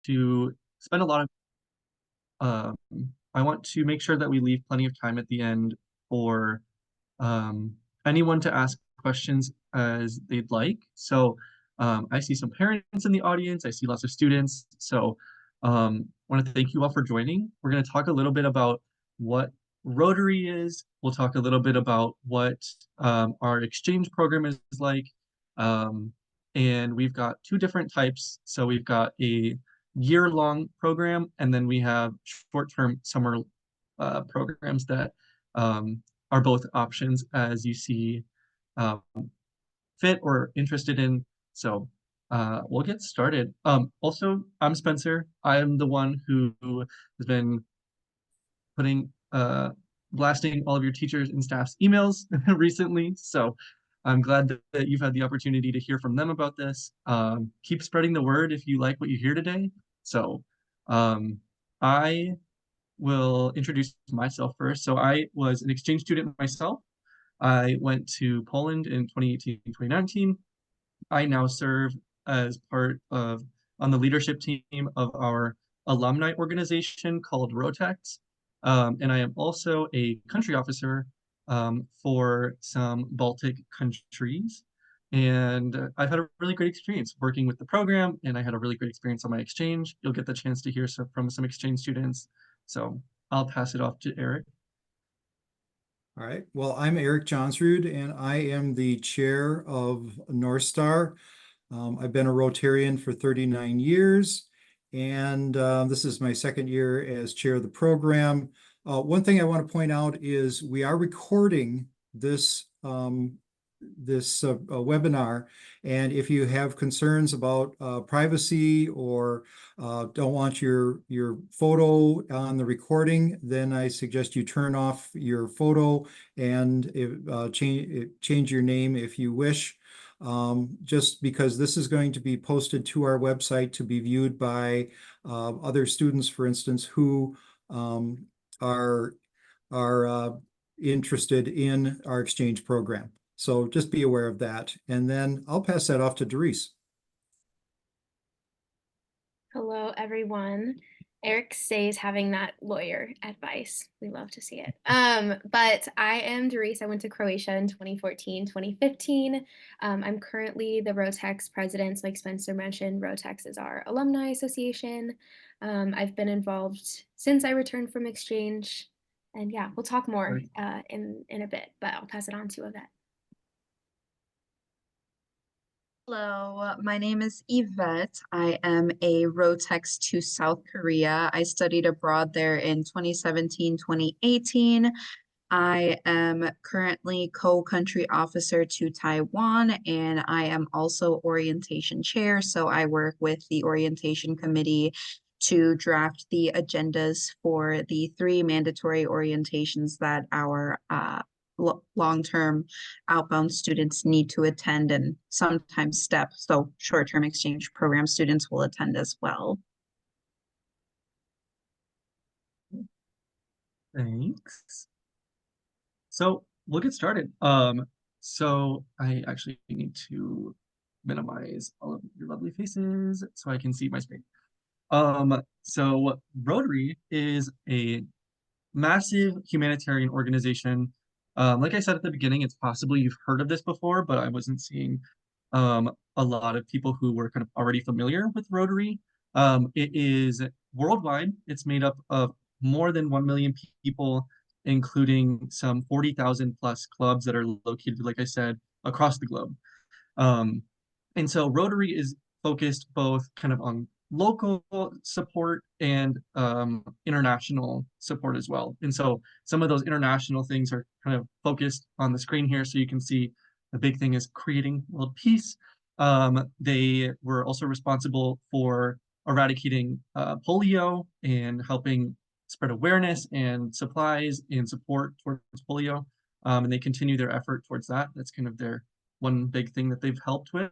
to spend a lot of um, I want to make sure that we leave plenty of time at the end for anyone to ask questions as they'd like. So I see some parents in the audience. I see lots of students. So I want to thank you all for joining. We're going to talk a little bit about what Rotary is. We'll talk a little bit about what our exchange program is like. Um, and we've got two different types. So we've got a year-long program, and then we have short-term summer programs that are both options as you see um, fit or interested in. So we'll get started. Also, I'm Spencer. I am the one who has been putting blasting all of your teachers and staff's emails recently. So I'm glad that you've had the opportunity to hear from them about this. Keep spreading the word if you like what you hear today. So um, I will introduce myself first. So I was an exchange student myself. I went to Poland in 2018, 2019. I now serve as part of on the leadership team of our alumni organization called Rotex. And I am also a country officer for some Baltic countries. And I've had a really great experience working with the program, and I had a really great experience on my exchange. You'll get the chance to hear from some exchange students. So I'll pass it off to Eric. All right. Well, I'm Eric Johnsrud, and I am the chair of North Star. I've been a Rotarian for 39 years, and this is my second year as chair of the program. One thing I want to point out is we are recording this webinar, and if you have concerns about privacy or don't want your photo on the recording, then I suggest you turn off your photo and change your name if you wish. Just because this is going to be posted to our website to be viewed by other students, for instance, who are interested in our exchange program. So just be aware of that. And then I'll pass that off to Doris. Hello, everyone. Eric stays having that lawyer advice. We love to see it. But I am Doris. I went to Croatia in 2014, 2015. I'm currently the Rotex president. Like Spencer mentioned, Rotex is our alumni association. I've been involved since I returned from exchange. And yeah, we'll talk more in a bit, but I'll pass it on to Yvette. Hello, my name is Yvette. I am a Rotex to South Korea. I studied abroad there in 2017, 2018. I am currently co-country officer to Taiwan, and I am also orientation chair. So I work with the orientation committee to draft the agendas for the 3 mandatory orientations that our long-term outbound students need to attend, and sometimes STEP, so short-term exchange program students, will attend as well. Thanks. So we'll get started. So I actually need to minimize all of your lovely faces so I can see my screen. So Rotary is a massive humanitarian organization. Like I said at the beginning, it's possible you've heard of this before, but I wasn't seeing a lot of people who were kind of already familiar with Rotary. It is worldwide. It's made up of more than 1 million people, including some 40,000 plus clubs that are located, like I said, across the globe. Um, and so Rotary is focused both kind of on local support and international support as well. And so some of those international things are kind of focused on the screen here. So you can see the big thing is creating world peace. They were also responsible for eradicating polio and helping spread awareness and supplies and support towards polio. And they continue their effort towards that. That's kind of their one big thing that they've helped with.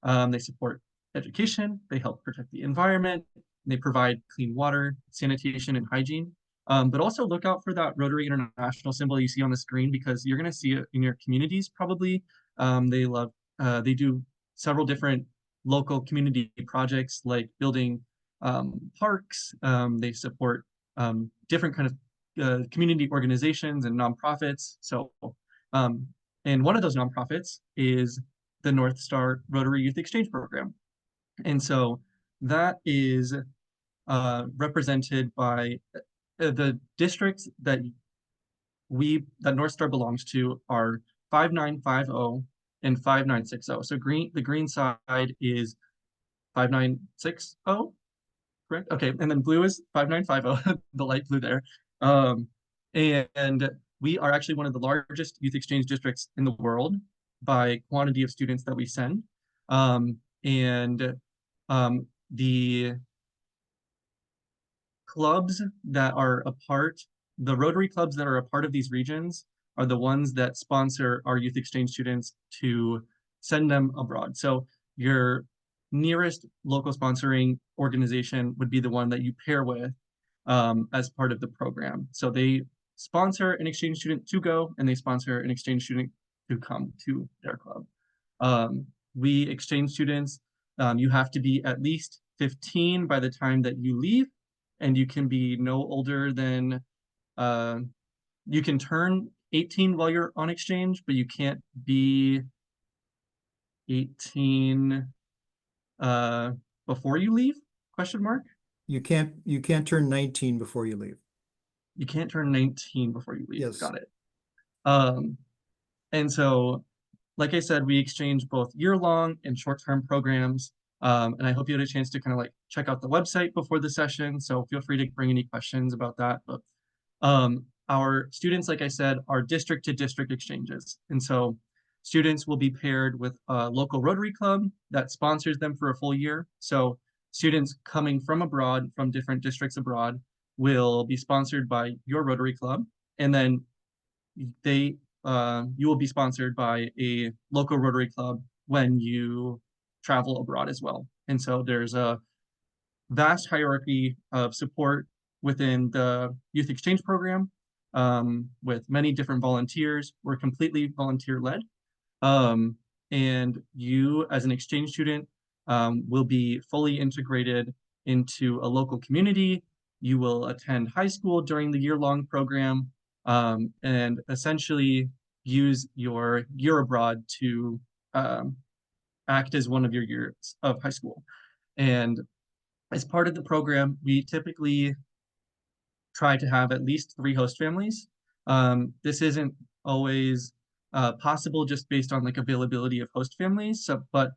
They support education, they help protect the environment, they provide clean water, sanitation, and hygiene. But also look out for that Rotary International symbol you see on the screen, because you're going to see it in your communities probably. They do several different local community projects like building parks. They support different kind of community organizations and nonprofits. So, and one of those nonprofits is the North Star Rotary Youth Exchange Program. And so that is represented by the districts that North Star belongs to are 5950 and 5960. So the green side is 5960, correct? Okay, and then blue is 5950, the light blue there. And we are actually one of the largest youth exchange districts in the world by quantity of students that we send. And the clubs that are a part, the Rotary clubs that are a part of these regions are the ones that sponsor our youth exchange students to send them abroad. So your nearest local sponsoring organization would be the one that you pair with as part of the program. So they sponsor an exchange student to go, and they sponsor an exchange student to come to their club. We exchange students, you have to be at least 15 by the time that you leave, and you can be no older than, you can turn 18 while you're on exchange, but you can't be 18 before you leave, question mark? You can't turn 19 before you leave. You can't turn 19 before you leave. Yes. Got it. And so, like I said, we exchange both year-long and short-term programs. And I hope you had a chance to kind of like check out the website before the session. So feel free to bring any questions about that. But our students, like I said, are district to district exchanges. And so students will be paired with a local Rotary Club that sponsors them for a full year. So students coming from abroad, from different districts abroad, will be sponsored by your Rotary Club. And then you will be sponsored by a local Rotary Club when you travel abroad as well. And so there's a vast hierarchy of support within the youth exchange program with many different volunteers. We're completely volunteer led. And you, as an exchange student, will be fully integrated into a local community. You will attend high school during the year-long program, and essentially use your year abroad to act as one of your years of high school. And as part of the program, we typically try to have at least 3 host families. This isn't always possible just based on like availability of host families. So, but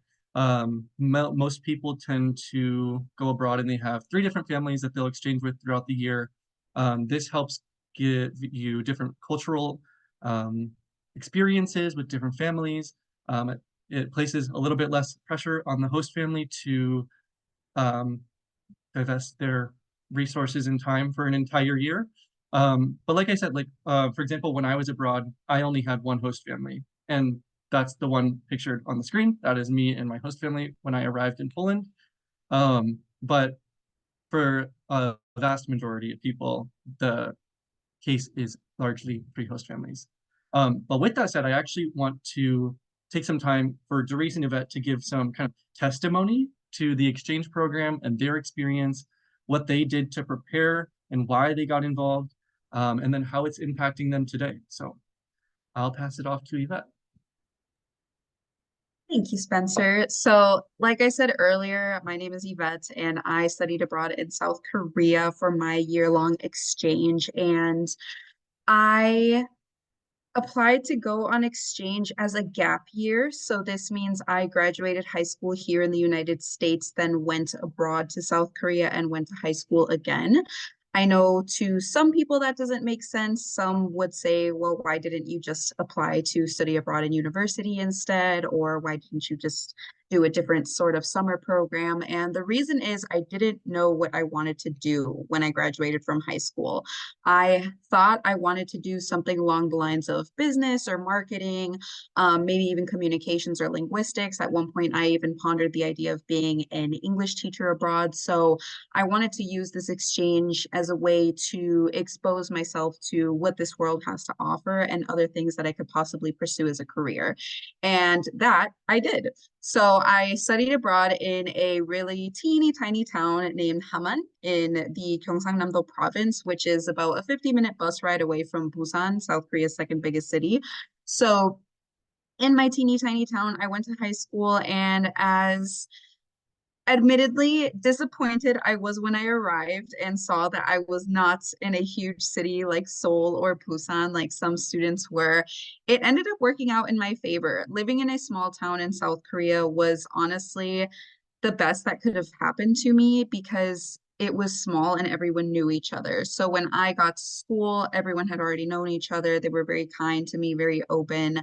most people tend to go abroad and they have 3 different families that they'll exchange with throughout the year. This helps give you different cultural experiences with different families. It places a little bit less pressure on the host family to divest their resources and time for an entire year. But like I said, like for example, when I was abroad, I only had one host family, and that's the one pictured on the screen. That is me and my host family when I arrived in Poland. But for a vast majority of people, the case is largely 3 host families. But with that said, I actually want to take some time for Doris and Yvette to give some kind of testimony to the exchange program and their experience, what they did to prepare and why they got involved, and then how it's impacting them today. So I'll pass it off to Yvette. Thank you, Spencer. So, like I said earlier, my name is Yvette, and I studied abroad in South Korea for my year-long exchange. And I applied to go on exchange as a gap year. So this means I graduated high school here in the United States, then went abroad to South Korea and went to high school again. I know to some people that doesn't make sense. Some would say, well, why didn't you just apply to study abroad in university instead? Or why didn't you just do a different sort of summer program? And the reason is I didn't know what I wanted to do when I graduated from high school. I thought I wanted to do something along the lines of business or marketing, maybe even communications or linguistics. At one point, I even pondered the idea of being an English teacher abroad. So I wanted to use this exchange as a way to expose myself to what this world has to offer and other things that I could possibly pursue as a career. And that I did. So I studied abroad in a really teeny tiny town named Haman in the Gyeongsangnam-do province, which is about a 50-minute bus ride away from Busan, South Korea's second biggest city. So in my teeny tiny town, I went to high school, and as admittedly disappointed I was when I arrived and saw that I was not in a huge city like Seoul or Busan like some students were. It ended up working out in my favor. Living in a small town in South Korea was honestly the best that could have happened to me because it was small and everyone knew each other. So when I got to school, everyone had already known each other. They were very kind to me, very open.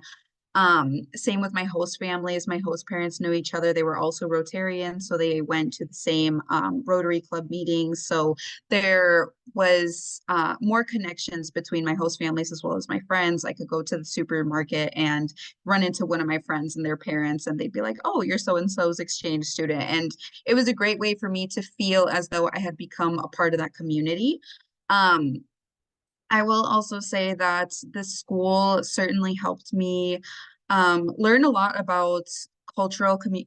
Same with my host families. My host parents knew each other. They were also Rotarians, so they went to the same Rotary Club meetings. So there was more connections between my host families as well as my friends. I could go to the supermarket and run into one of my friends and their parents, and they'd be like, "Oh, you're so and so's exchange student." And it was a great way for me to feel as though I had become a part of that community. Um, I will also say that the school certainly helped me learn a lot about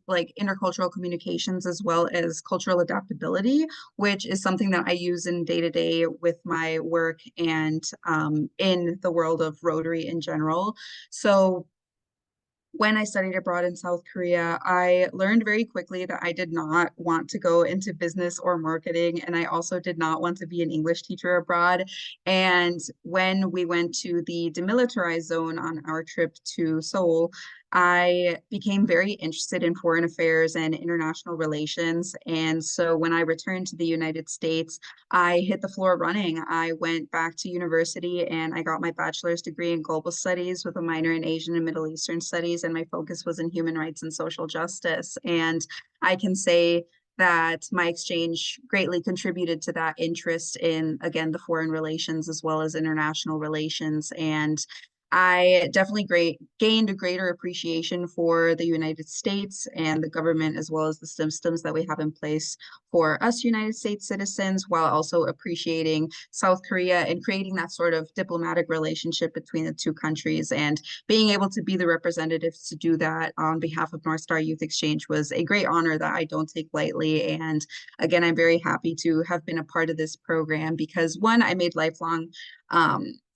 like intercultural communications as well as cultural adaptability, which is something that I use in day to day with my work and in the world of Rotary in general. So when I studied abroad in South Korea, I learned very quickly that I did not want to go into business or marketing, and I also did not want to be an English teacher abroad. And when we went to the demilitarized zone on our trip to Seoul, I became very interested in foreign affairs and international relations. And so when I returned to the United States, I hit the floor running. I went back to university and I got my bachelor's degree in global studies with a minor in Asian and Middle Eastern studies, and my focus was in human rights and social justice. And I can say that my exchange greatly contributed to that interest in, again, the foreign relations as well as international relations. And I definitely gained a greater appreciation for the United States and the government, as well as the systems that we have in place for us United States citizens, while also appreciating South Korea and creating that sort of diplomatic relationship between the two countries. And being able to be the representatives to do that on behalf of North Star Youth Exchange was a great honor that I don't take lightly. And again, I'm very happy to have been a part of this program because one, I made lifelong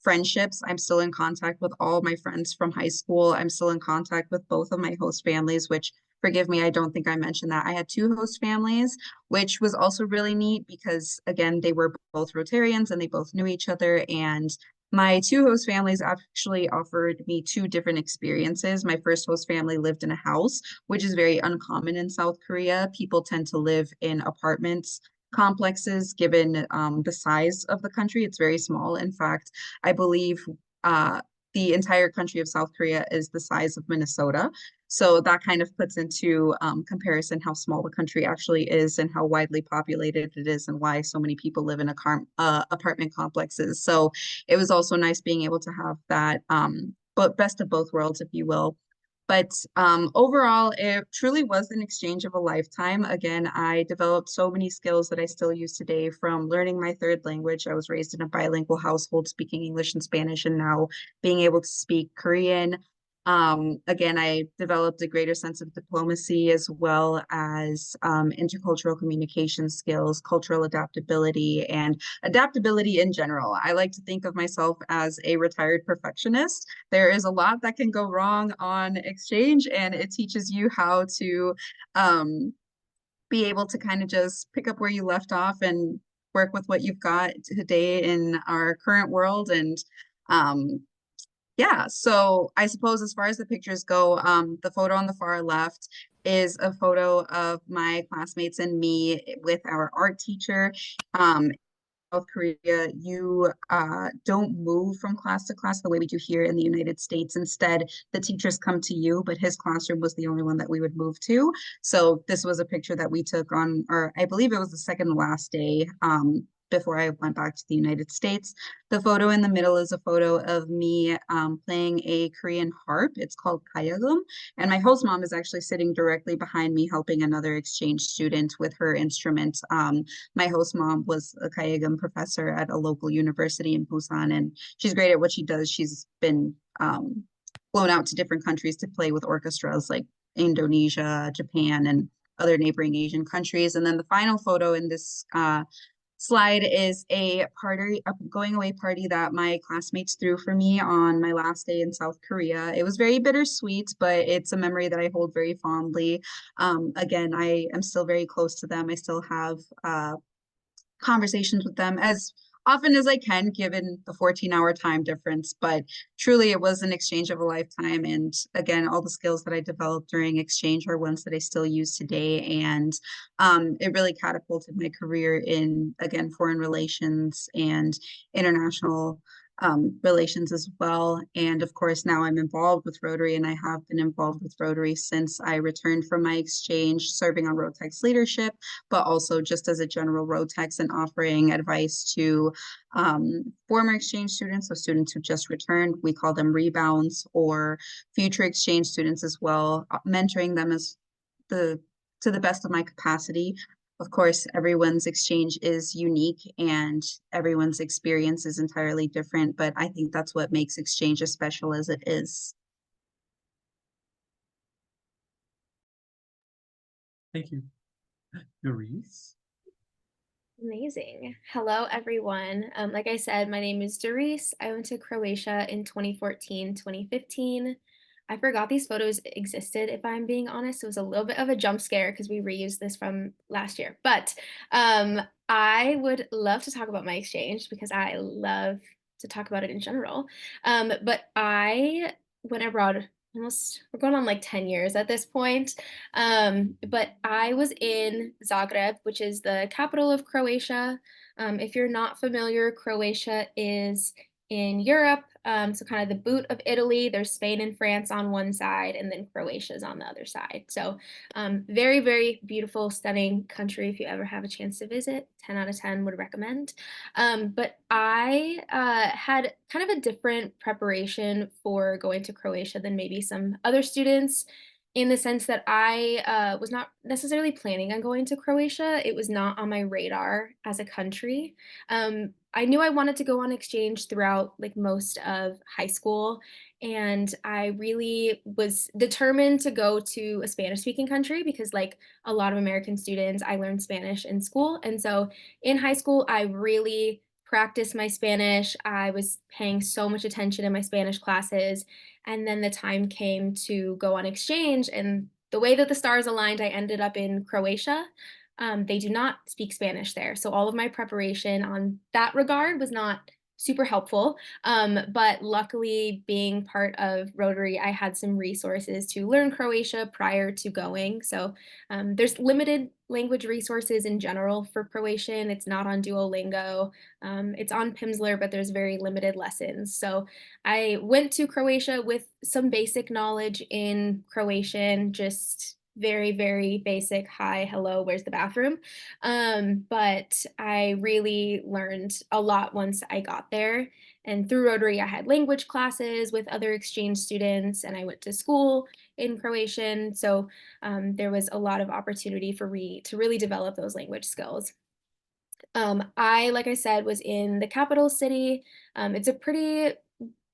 friendships. I'm still in contact with all my friends from high school. I'm still in contact with both of my host families, which, forgive me, I don't think I mentioned that. I had two host families, which was also really neat because, again, they were both Rotarians and they both knew each other. And my two host families actually offered me two different experiences. My first host family lived in a house, which is very uncommon in South Korea. People tend to live in apartments complexes given the size of the country. It's very small. In fact, I believe the entire country of South Korea is the size of Minnesota. So that kind of puts into comparison how small the country actually is and how widely populated it is and why so many people live in apartment complexes. So it was also nice being able to have that but best of both worlds, if you will. But overall, it truly was an exchange of a lifetime. Again, I developed so many skills that I still use today, from learning my third language. I was raised in a bilingual household speaking English and Spanish, and now being able to speak Korean. Again, I developed a greater sense of diplomacy as well as intercultural communication skills, cultural adaptability, and adaptability in general. I like to think of myself as a retired perfectionist. There is a lot that can go wrong on exchange, and it teaches you how to be able to kind of just pick up where you left off and work with what you've got today in our current world. And yeah, so I suppose as far as the pictures go, the photo on the far left is a photo of my classmates and me with our art teacher. South Korea, you don't move from class to class the way we do here in the United States. Instead, the teachers come to you, but his classroom was the only one that we would move to. So this was a picture that we took on, or I believe it was the second to last day before I went back to the United States. The photo in the middle is a photo of me playing a Korean harp. It's called kayagum, and my host mom is actually sitting directly behind me helping another exchange student with her instrument. My host mom was a kayagum professor at a local university in Busan, and she's great at what she does. She's been flown out to different countries to play with orchestras like Indonesia, Japan, and other neighboring Asian countries. And then the final photo in this slide is a going away party that my classmates threw for me on my last day in South Korea. It was very bittersweet, but it's a memory that I hold very fondly. Again, I am still very close to them. I still have conversations with them as often as I can, given the 14-hour time difference. But truly, it was an exchange of a lifetime. And again, all the skills that I developed during exchange are ones that I still use today. And it really catapulted my career in, again, foreign relations and international relations as well. And of course, now I'm involved with Rotary, and I have been involved with Rotary since I returned from my exchange, serving on Rotex leadership, but also just as a general Rotex and offering advice to former exchange students, so students who just returned. We call them rebounds, or future exchange students as well, mentoring them as to the best of my capacity. Of course, everyone's exchange is unique and everyone's experience is entirely different, but I think that's what makes exchange as special as it is. Thank you. Doris? Amazing. Hello, everyone. Like I said, my name is Doris. I went to Croatia in 2014, 2015. I forgot these photos existed, if I'm being honest. It was a little bit of a jump scare because we reused this from last year. But I would love to talk about my exchange because I love to talk about it in general. But I went abroad we're going on like 10 years at this point. But I was in Zagreb, which is the capital of Croatia. If you're not familiar, Croatia is in Europe, so kind of the boot of Italy. There's Spain and France on one side, and then Croatia is on the other side. So very, very beautiful, stunning country. If you ever have a chance to visit, 10 out of 10 would recommend. But I had kind of a different preparation for going to Croatia than maybe some other students, in the sense that I was not necessarily planning on going to Croatia. It was not on my radar as a country. I knew I wanted to go on exchange throughout like most of high school, and I really was determined to go to a Spanish-speaking country because, like a lot of American students, I learned Spanish in school. And so in high school, I really practiced my Spanish. I was paying so much attention in my Spanish classes. And then the time came to go on exchange, and the way that the stars aligned, I ended up in Croatia. They do not speak Spanish there. So all of my preparation on that regard was not super helpful. But luckily, being part of Rotary, I had some resources to learn Croatia prior to going. So there's limited language resources in general for Croatian. It's not on Duolingo. It's on Pimsleur, but there's very limited lessons. So I went to Croatia with some basic knowledge in Croatian, just very, very basic, hi, hello, where's the bathroom? But I really learned a lot once I got there. And through Rotary, I had language classes with other exchange students, and I went to school in Croatian. So there was a lot of opportunity for me to really develop those language skills. Like I said, was in the capital city. It's a pretty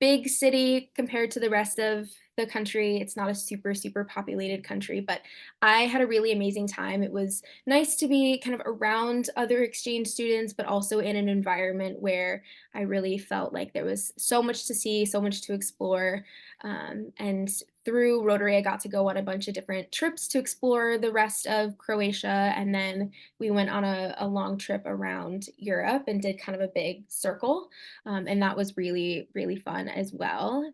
big city compared to the rest of the country. It's not a super, super populated country, but I had a really amazing time. It was nice to be kind of around other exchange students, but also in an environment where I really felt like there was so much to see, so much to explore. And through Rotary, I got to go on a bunch of different trips to explore the rest of Croatia. And then we went on a long trip around Europe and did kind of a big circle. And that was really, really fun as well.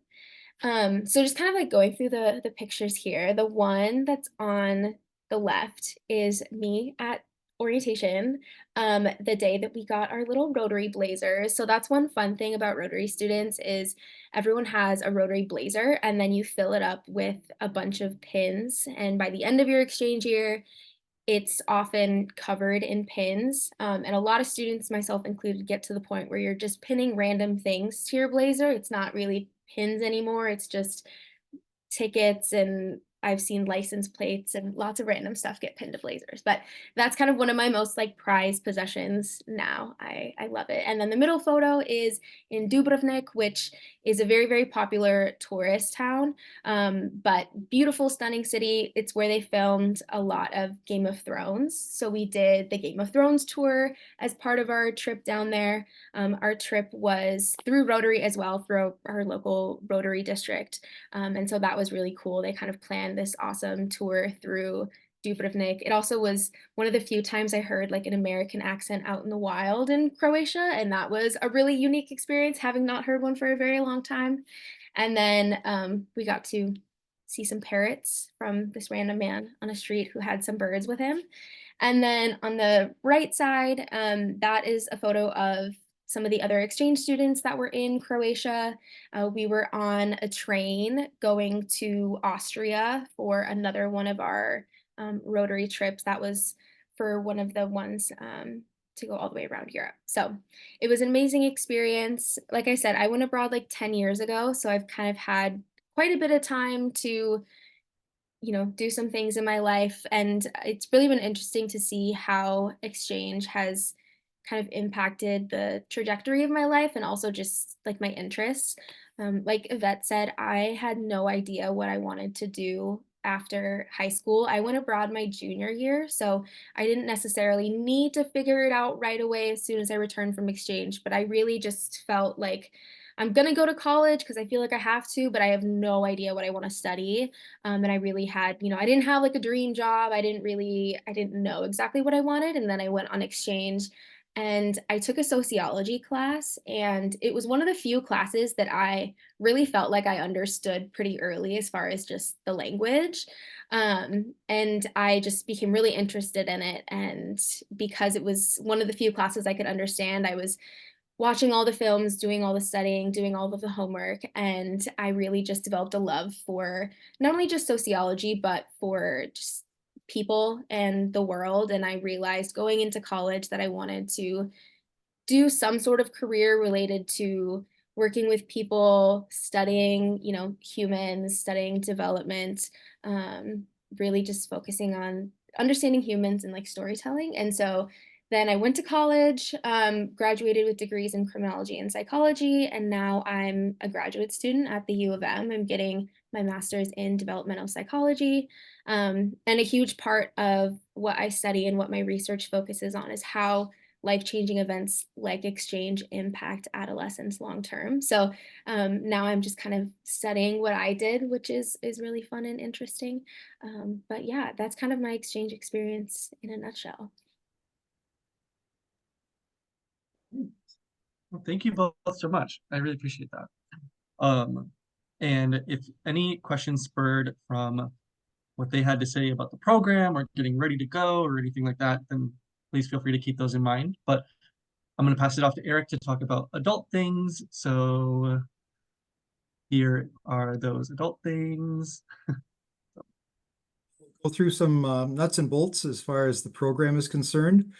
So just kind of like going through the pictures here, the one that's on the left is me at orientation, the day that we got our little Rotary blazers. So that's one fun thing about Rotary students is everyone has a Rotary blazer, and then you fill it up with a bunch of pins. And by the end of your exchange year, it's often covered in pins. And a lot of students, myself included, get to the point where you're just pinning random things to your blazer. It's not really pins anymore. It's just tickets and I've seen license plates and lots of random stuff get pinned to blazers. But that's kind of one of my most like prized possessions now. I love it. And then the middle photo is in Dubrovnik, which is a very, very popular tourist town, but beautiful, stunning city. It's where they filmed a lot of Game of Thrones. So we did the Game of Thrones tour as part of our trip down there. Our trip was through Rotary as well, through our local Rotary district. And so that was really cool. They kind of planned this awesome tour through Dubrovnik. It also was one of the few times I heard like an American accent out in the wild in Croatia, and that was a really unique experience, having not heard one for a very long time. And then we got to see some parrots from this random man on a street who had some birds with him. And then on the right side, that is a photo of some of the other exchange students that were in Croatia. We were on a train going to Austria for another one of our Rotary trips. That was for one of the ones to go all the way around Europe. So it was an amazing experience. Like I said, I went abroad like 10 years ago, so I've kind of had quite a bit of time to do some things in my life. And it's really been interesting to see how exchange has kind of impacted the trajectory of my life and also just like my interests. Like Yvette said, I had no idea what I wanted to do after high school. I went abroad my junior year, so I didn't necessarily need to figure it out right away as soon as I returned from exchange, but I really just felt like I'm going to go to college because I feel like I have to, but I have no idea what I want to study. And I really had, I didn't have like a dream job. I didn't know exactly what I wanted. And then I went on exchange and I took a sociology class. And it was one of the few classes that I really felt like I understood pretty early as far as just the language. And I just became really interested in it. And because it was one of the few classes I could understand, I was watching all the films, doing all the studying, doing all of the homework. And I really just developed a love for not only just sociology, but for just people and the world. And I realized going into college that I wanted to do some sort of career related to working with people, studying, humans, studying development, really just focusing on understanding humans and like storytelling. And so then I went to college, graduated with degrees in criminology and psychology, and now I'm a graduate student at the U of M. I'm getting my master's in developmental psychology. And a huge part of what I study and what my research focuses on is how life-changing events like exchange impact adolescents long term. So now I'm just kind of studying what I did, which is really fun and interesting. But yeah, that's kind of my exchange experience in a nutshell. Well, thank you both so much. I really appreciate that. Um, and if any questions spurred from what they had to say about the program or getting ready to go or anything like that, then please feel free to keep those in mind. But I'm going to pass it off to Eric to talk about adult things. So here are those adult things. Go through some nuts and bolts as far as the program is concerned.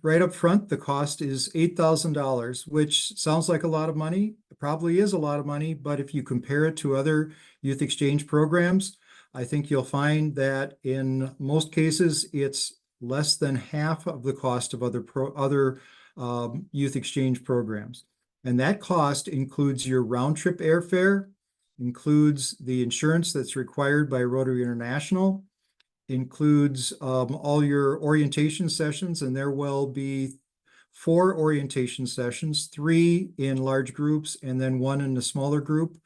Right up front, the cost is $8,000, which sounds like a lot of money. It probably is a lot of money, but if you compare it to other youth exchange programs, I think you'll find that in most cases, it's less than half of the cost of other youth exchange programs. And that cost includes your round trip airfare, includes the insurance that's required by Rotary International, includes all your orientation sessions, and there will be 4 orientation sessions, 3 in large groups and then 1 in a smaller group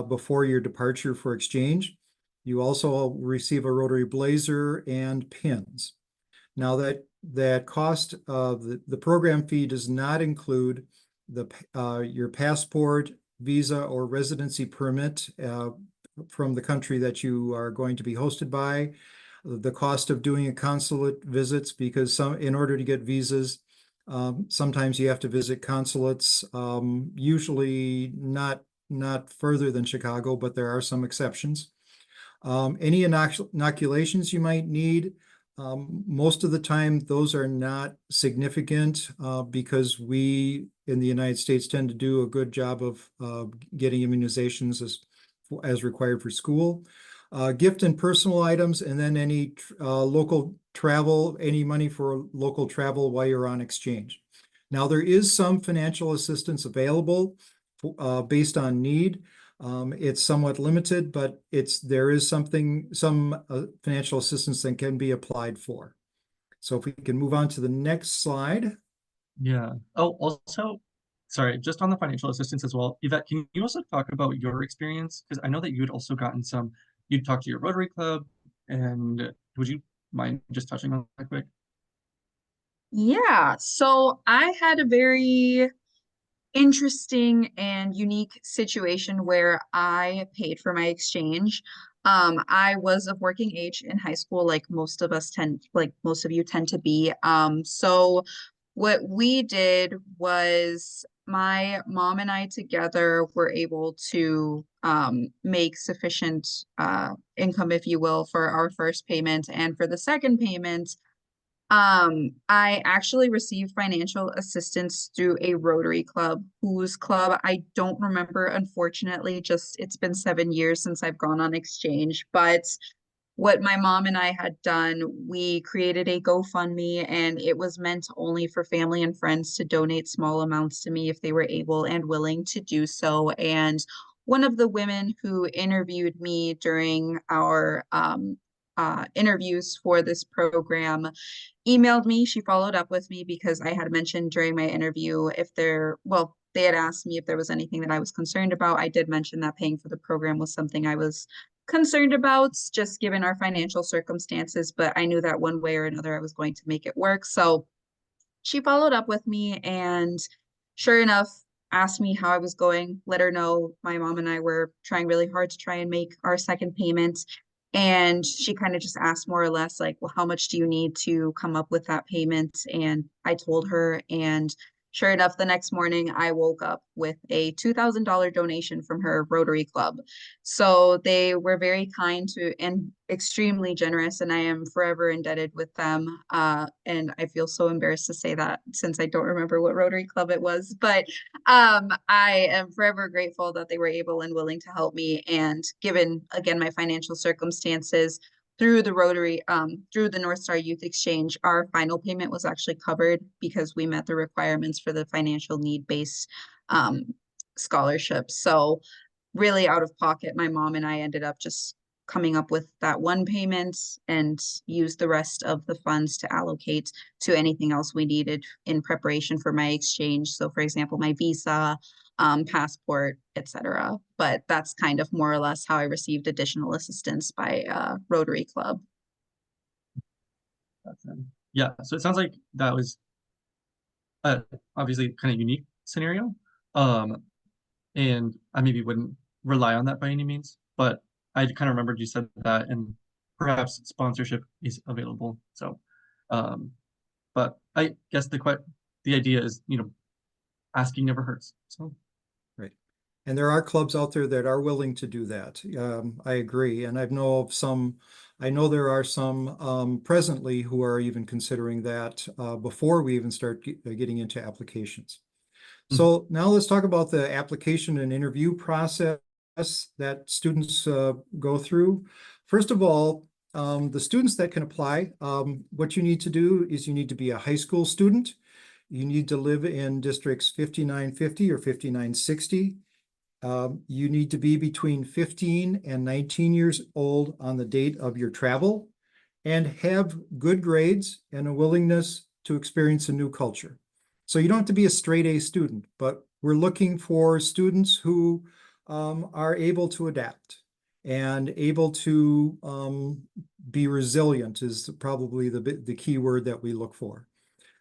before your departure for exchange. You also receive a Rotary blazer and pins. Now that cost of the program fee does not include your passport, visa, or residency permit from the country that you are going to be hosted by, the cost of doing a consulate visits, because in order to get visas, sometimes you have to visit consulates, usually not further than Chicago, but there are some exceptions. Any inoculations you might need, most of the time those are not significant because we in the United States tend to do a good job of getting immunizations as required for school. gift and personal items, and then any local travel, any money for local travel while you're on exchange. Now, there is some financial assistance available based on need. It's somewhat limited, but there is some financial assistance that can be applied for. So if we can move on to the next slide. Yeah. Oh, also, sorry, just on the financial assistance as well. Yvette, can you also talk about your experience? Because I know that you had also gotten some, you'd talked to your Rotary Club, and would you mind just touching on that quick? Yeah, so I had a very interesting and unique situation where I paid for my exchange. I was of working age in high school, like most of you tend to be. So what we did was my mom and I together were able to make sufficient income, if you will, for our first payment. And for the second payment, I actually received financial assistance through a Rotary Club, whose club I don't remember, unfortunately, just it's been 7 years since I've gone on exchange. But what my mom and I had done, we created a GoFundMe, and it was meant only for family and friends to donate small amounts to me if they were able and willing to do so. And one of the women who interviewed me during our interviews for this program emailed me. She followed up with me because I had mentioned during my interview they had asked me if there was anything that I was concerned about. I did mention that paying for the program was something I was concerned about, just given our financial circumstances, but I knew that one way or another I was going to make it work. So she followed up with me and sure enough, asked me how I was going, let her know my mom and I were trying really hard to try and make our second payment. And she kind of just asked more or less like, well, how much do you need to come up with that payment? And I told her, and sure enough, the next morning I woke up with a $2,000 donation from her Rotary Club. So they were very kind to and extremely generous, and I am forever indebted with them. And I feel so embarrassed to say that since I don't remember what Rotary Club it was, but I am forever grateful that they were able and willing to help me. And given again my financial circumstances, through the Rotary, through the North Star Youth Exchange, our final payment was actually covered because we met the requirements for the financial need-based scholarship. So really out of pocket, my mom and I ended up just coming up with that one payment and use the rest of the funds to allocate to anything else we needed in preparation for my exchange. So for example, my visa, passport, etc. But that's kind of more or less how I received additional assistance by Rotary Club. Yeah, so it sounds like that was obviously kind of unique scenario. And I maybe wouldn't rely on that by any means, but I kind of remembered you said that, and perhaps sponsorship is available. So, but I guess the idea is, asking never hurts. So, Right. And there are clubs out there that are willing to do that. I agree. And I know there are some presently who are even considering that before we even start getting into applications. So now let's talk about the application and interview process that students go through. First of all, the students that can apply, what you need to do is you need to be a high school student. You need to live in districts 5950 or 5960. You need to be between 15 and 19 years old on the date of your travel and have good grades and a willingness to experience a new culture. So you don't have to be a straight A student, but we're looking for students who are able to adapt and able to be resilient is probably the key word that we look for.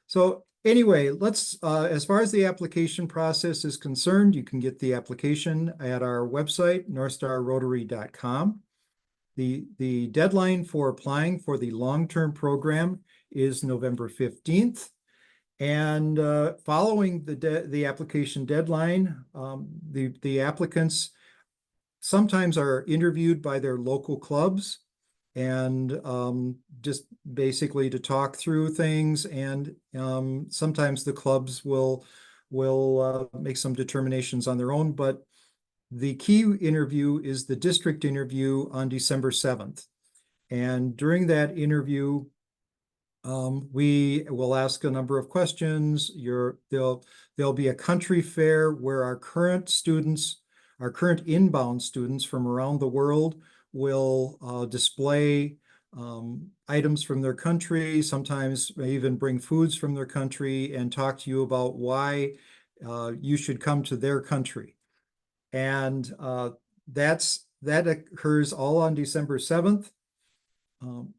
So anyway, let's, as far as the application process is concerned, you can get the application at our website, northstarrotary.com. The deadline for applying for the long-term program is November 15th. And following the application deadline, the applicants sometimes are interviewed by their local clubs and just basically to talk through things. And sometimes the clubs will make some determinations on their own, but The key interview is the district interview on December 7th. And during that interview, we will ask a number of questions. There'll be a country fair where our current inbound students from around the world will display items from their country, sometimes may even bring foods from their country and talk to you about why you should come to their country. And that occurs all on December 7th.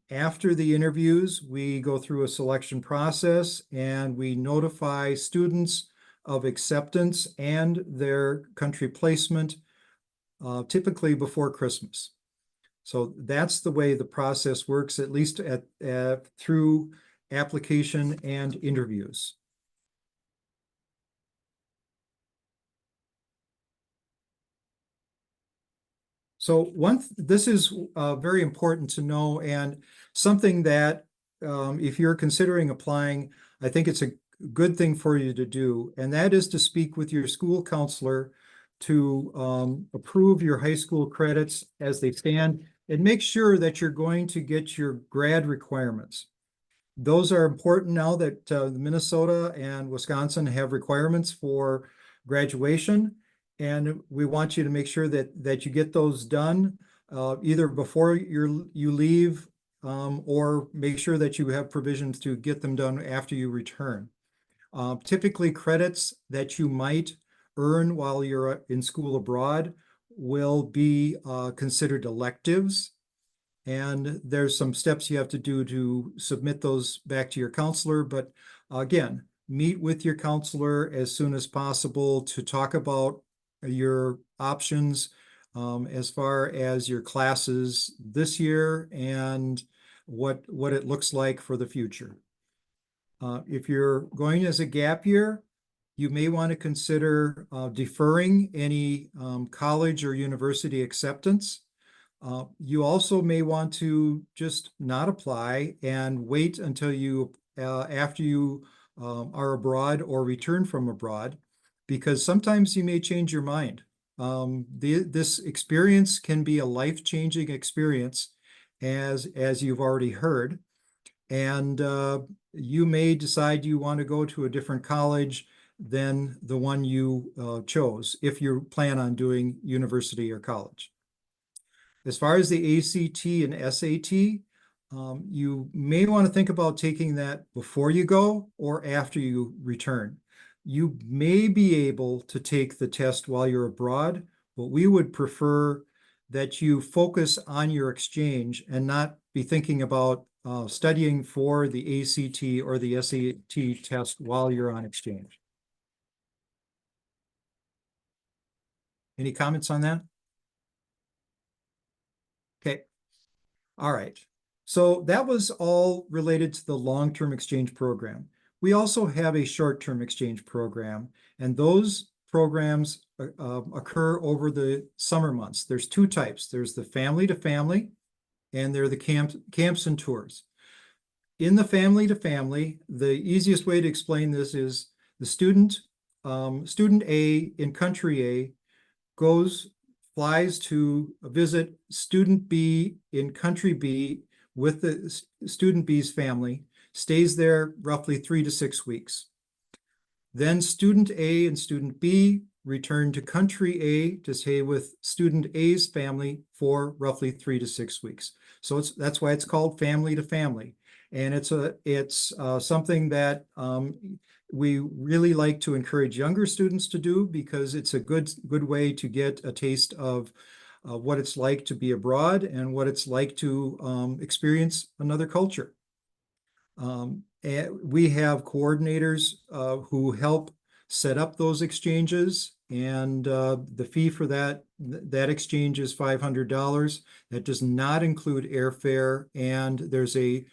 After the interviews, we go through a selection process and we notify students of acceptance and their country placement, typically before Christmas. So that's the way the process works, at least through application and interviews. So this is very important to know, and something that if you're considering applying, I think it's a good thing for you to do, and that is to speak with your school counselor to approve your high school credits as they stand, and make sure that you're going to get your grad requirements. Those are important now that Minnesota and Wisconsin have requirements for graduation. And we want you to make sure that you get those done either before you leave or make sure that you have provisions to get them done after you return. Typically, credits that you might earn while you're in school abroad will be considered electives. And there's some steps you have to do to submit those back to your counselor. But again, meet with your counselor as soon as possible to talk about your options as far as your classes this year and what it looks like for the future. If you're going as a gap year, you may want to consider deferring any college or university acceptance. You also may want to just not apply and wait until you after you are abroad or return from abroad, because sometimes you may change your mind. This experience can be a life-changing experience, as you've already heard, and you may decide you want to go to a different college than the one you chose if you plan on doing university or college. As far as the ACT and SAT, you may want to think about taking that before you go or after you return. You may be able to take the test while you're abroad, but we would prefer that you focus on your exchange and not be thinking about studying for the ACT or the SAT test while you're on exchange. Any comments on that? Okay. All right. So that was all related to the long-term exchange program. We also have a short-term exchange program, and those programs occur over the summer months. There's two types. There's the family to family, and there are the camps and tours. In the family to family, the easiest way to explain this is the student A in country A flies to visit student B in country B with the student B's family, stays there roughly 3 to 6 weeks. Then student A and student B return to country A to stay with student A's family for roughly 3 to 6 weeks. So that's why it's called family to family. And it's something that we really like to encourage younger students to do, because it's a good way to get a taste of what it's like to be abroad and what it's like to experience another culture. And we have coordinators who help set up those exchanges, and the fee for that exchange is $500. That does not include airfare, and there's an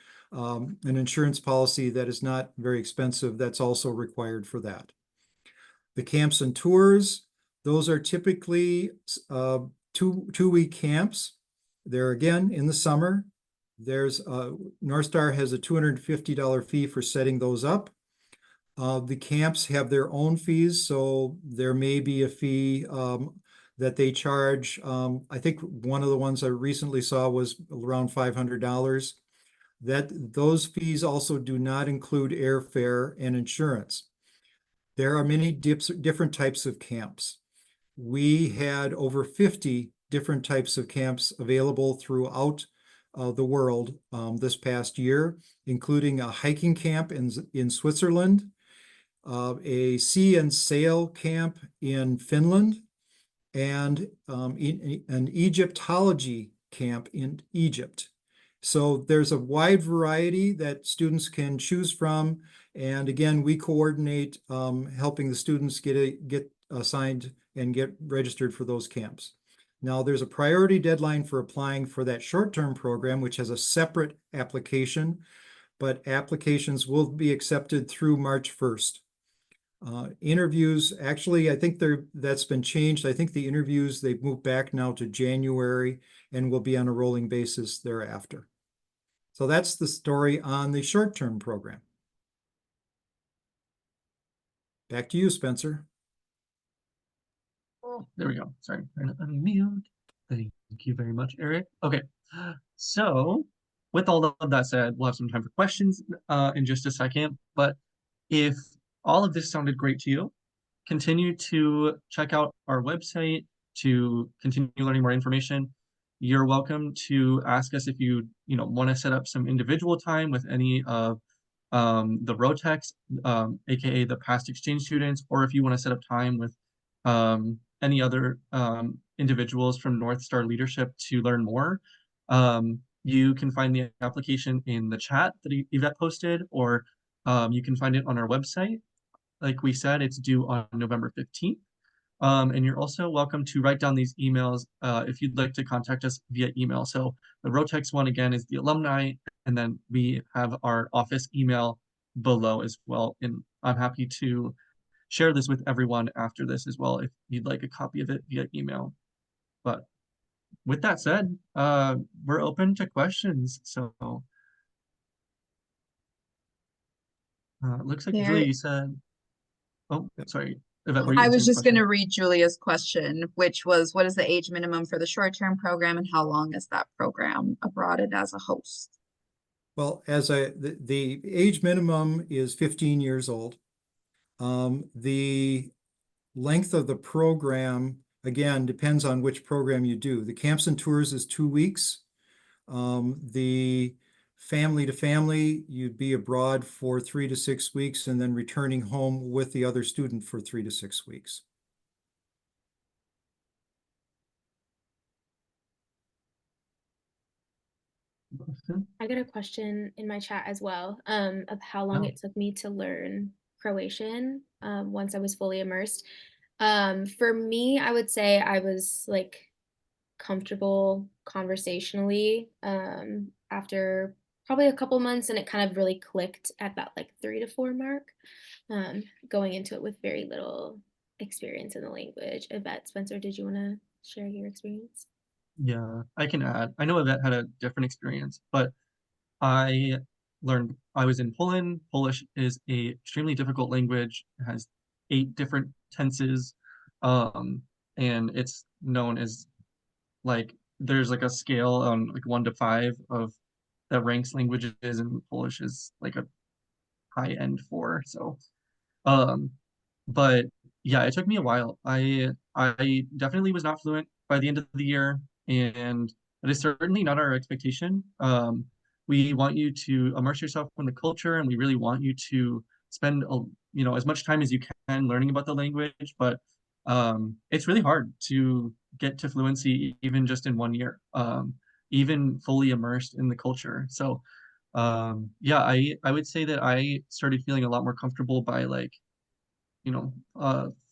insurance policy that is not very expensive that's also required for that. The camps and tours, those are typically 2-week camps. They're again in the summer. There's North Star has a $250 fee for setting those up. The camps have their own fees, so there may be a fee that they charge. I think one of the ones I recently saw was around $500. That those fees also do not include airfare and insurance. There are many different types of camps. We had over 50 different types of camps available throughout the world this past year, including a hiking camp in Switzerland, a sea and sail camp in Finland, and an Egyptology camp in Egypt. So there's a wide variety that students can choose from. And again, we coordinate helping the students get assigned and get registered for those camps. Now, there's a priority deadline for applying for that short-term program, which has a separate application, but applications will be accepted through March 1st. Interviews, actually, I think that's been changed. I think the interviews, they've moved back now to January and will be on a rolling basis thereafter. So that's the story on the short-term program. Back to you, Spencer. Oh, there we go. Sorry, trying to unmute. Thank you very much, Eric. Okay, so with all of that said, we'll have some time for questions in just a second. But if all of this sounded great to you, continue to check out our website to continue learning more information. You're welcome to ask us if you want to set up some individual time with any of the Rotex, aka the past exchange students, or if you want to set up time with any other individuals from North Star leadership to learn more. You can find the application in the chat that Yvette posted, or you can find it on our website. Like we said, it's due on November 15th. And you're also welcome to write down these emails if you'd like to contact us via email. So the Rotex one, again, is the alumni, and then we have our office email below as well. And I'm happy to share this with everyone after this as well if you'd like a copy of it via email. But with that said, we're open to questions. So it looks like There, Julia, you said, oh, sorry, Yvette, were you I was answering the just going question? to read Julia's question, which was, what is the age minimum for the short-term program and how long is that program abroad and as a host? Well, the age minimum is 15 years old. The length of the program, again, depends on which program you do. The camps and tours is 2 weeks. The family to family, you'd be abroad for 3 to 6 weeks and then returning home with the other student for 3 to 6 weeks. I got a question in my chat as well, of how long Oh. it took me to learn Croatian, once I was fully immersed. For me, I would say I was like comfortable conversationally, after probably a couple months, and it kind of really clicked at that like 3 to 4 mark, going into it with very little experience in the language. Yvette, Spencer, did you want to share your experience? Yeah, I can add. I know Yvette had a different experience, but I I was in Poland. Polish is a extremely difficult language. It has 8 different tenses, um, and it's known as like there's like a scale on like 1 to 5 of that ranks languages, and Polish is like a high end 4. So um, but yeah, it took me a while. I definitely was not fluent by the end of the year, and that is certainly not our expectation. We want you to immerse yourself in the culture, and we really want you to spend as much time as you can learning about the language. But it's really hard to get to fluency even just in 1 year, even fully immersed in the culture. So yeah, I would say that I started feeling a lot more comfortable by like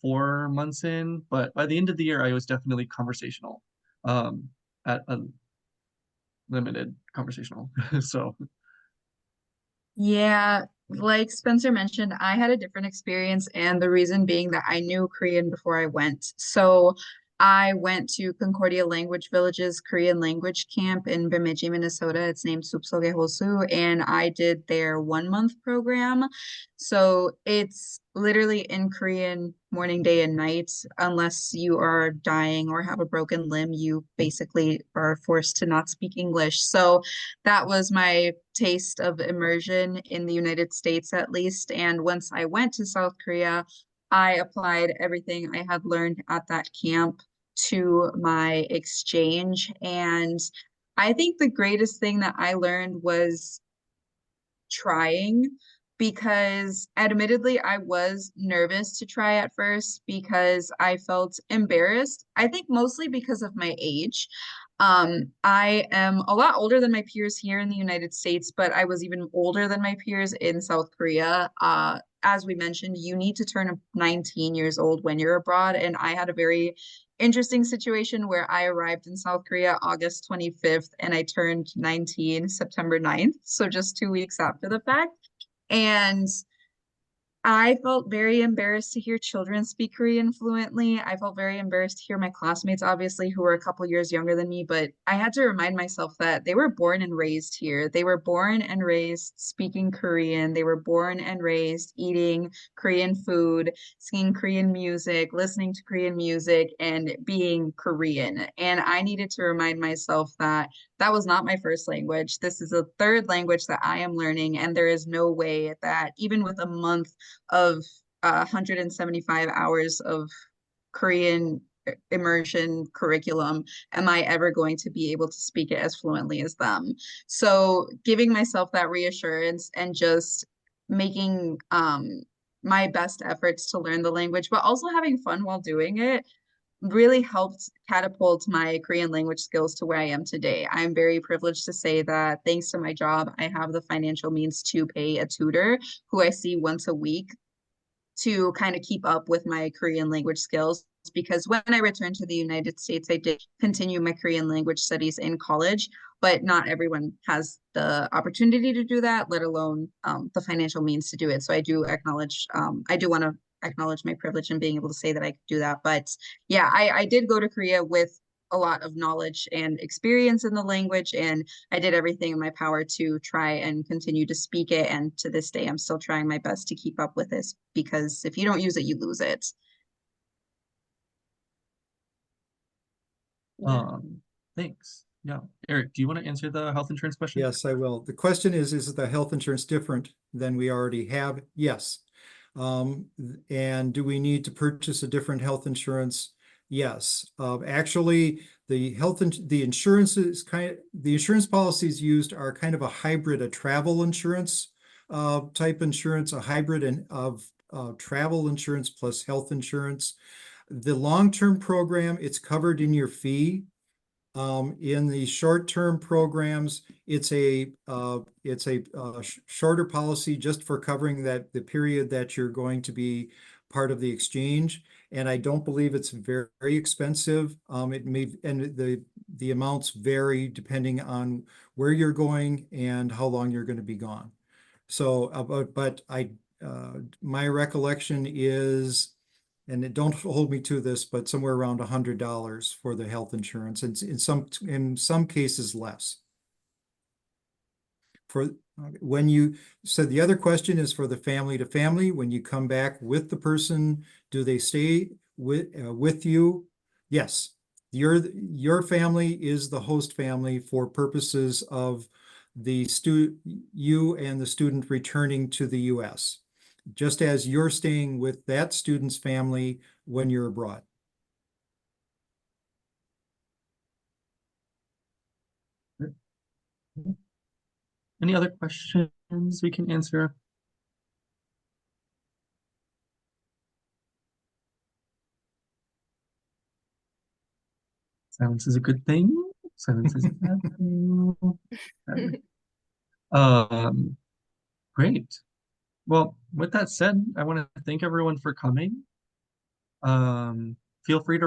4 months in, but by the end of the year, I was definitely conversational, at a limited conversational. So Yeah, like Spencer mentioned, I had a different experience, and the reason being that I knew Korean before I went. So I went to Concordia Language Village's Korean language camp in Bemidji, Minnesota. It's named Supsoge Hosu, and I did their 1 month program. So it's literally in Korean morning, day, and night. Unless you are dying or have a broken limb, you basically are forced to not speak English. So that was my taste of immersion in the United States, at least. And once I went to South Korea, I applied everything I had learned at that camp to my exchange. And I think the greatest thing that I learned was trying, because admittedly I was nervous to try at first because I felt embarrassed. I think mostly because of my age. I am a lot older than my peers here in the United States, but I was even older than my peers in South Korea. As we mentioned, you need to turn 19 years old when you're abroad, and I had a very interesting situation where I arrived in South Korea August 25th and I turned 19 September 9th, so just 2 weeks after the fact. And I felt very embarrassed to hear children speak Korean fluently. I felt very embarrassed to hear my classmates, obviously, who were a couple years younger than me, but I had to remind myself that they were born and raised here. They were born and raised speaking Korean. They were born and raised eating Korean food, singing Korean music, listening to Korean music, and being Korean. And I needed to remind myself that that was not my first language. This is a third language that I am learning, and there is no way that even with a month of 175 hours of Korean immersion curriculum, am I ever going to be able to speak it as fluently as them? So giving myself that reassurance and just making my best efforts to learn the language, but also having fun while doing it really helped catapult my Korean language skills to where I am today. I'm very privileged to say that thanks to my job, I have the financial means to pay a tutor who I see once a week to kind of keep up with my Korean language skills. Because when I returned to the United States, I did continue my Korean language studies in college, but not everyone has the opportunity to do that, let alone the financial means to do it. So I do want to acknowledge my privilege in being able to say that I could do that. But yeah, I did go to Korea with a lot of knowledge and experience in the language, and I did everything in my power to try and continue to speak it. And to this day, I'm still trying my best to keep up with this, because if you don't use it, you lose it. Yeah. Thanks. Yeah. Eric, do you want to answer the health insurance question? Yes, I will. The question is the health insurance different than we already have? Yes. And do we need to purchase a different health insurance? Yes. Actually, the insurance policies used are kind of a hybrid, a travel insurance type insurance, a hybrid of travel insurance plus health insurance. The long-term program, it's covered in your fee. In the short-term programs, it's a shorter policy just for covering the period that you're going to be part of the exchange. And I don't believe it's very, very expensive. The amounts vary depending on where you're going and how long you're going to be gone. So, my recollection is, and don't hold me to this, but somewhere around $100 for the health insurance, and in some cases less. For when you said the other question is for the family to family, when you come back with the person, do they stay with you? Yes, your family is the host family for purposes of you and the student returning to the U.S., just as you're staying with that student's family when you're abroad. Any other questions we can answer? Silence is a good thing. Silence is a bad thing. Um, Great. Well, with that said, I want to thank everyone for coming. Feel free to